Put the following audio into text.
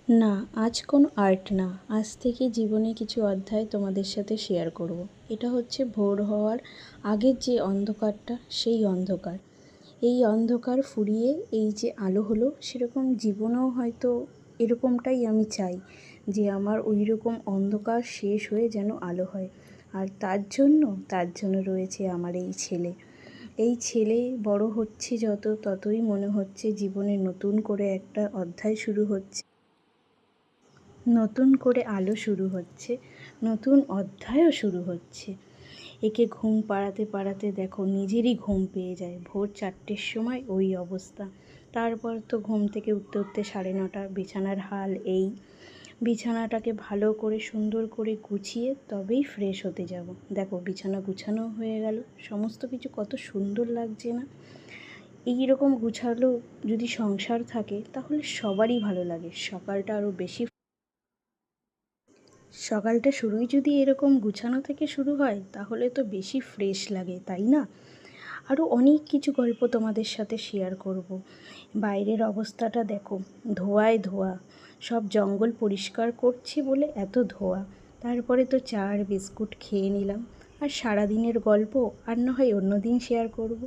না, আজ কোনো আর্ট না। আজ থেকে জীবনে কিছু অধ্যায় তোমাদের সাথে শেয়ার করব। এটা হচ্ছে ভোর হওয়ার আগের যে অন্ধকারটা, সেই অন্ধকার। এই অন্ধকার ফুরিয়ে এই যে আলো হলো, সেরকম জীবনেও হয়তো এরকমটাই আমি চাই যে আমার ওই রকম অন্ধকার শেষ হয়ে যেন আলো হয়। আর তার জন্য রয়েছে আমার এই ছেলে। এই ছেলে বড় হচ্ছে যত, ততই মনে হচ্ছে জীবনে নতুন করে একটা অধ্যায় শুরু হচ্ছে, নতুন করে আলো শুরু হচ্ছে, নতুন অধ্যায়ও শুরু হচ্ছে। একে ঘুম পাড়াতে পাড়াতে দেখো নিজেরই ঘুম পেয়ে যায়। ভোর 4টের সময় ওই অবস্থা। তারপর তো ঘুম থেকে উঠতে উঠতে 9:30, বিছানার হাল এই। বিছানাটাকে ভালো করে সুন্দর করে গুছিয়ে তবেই ফ্রেশ হতে যাব। দেখো বিছানা গুছানো হয়ে গেল, সমস্ত কিছু কত সুন্দর লাগছে না? এই রকম গুছালো যদি সংসার থাকে তাহলে সবারই ভালো লাগে। সকালটা শুরুই যদি এরকম গুছানো থেকে শুরু হয় তাহলে তো বেশি ফ্রেশ লাগে, তাই না? আরও অনেক কিছু গল্প তোমাদের সাথে শেয়ার করব। বাইরের অবস্থাটা দেখো, ধোঁয়ায় ধোয়া। সব জঙ্গল পরিষ্কার করছি বলে এত ধোঁয়া। তারপরে তো চা আর বিস্কুট খেয়ে নিলাম। আর সারাদিনের গল্প আর না হয় অন্য দিন শেয়ার করব।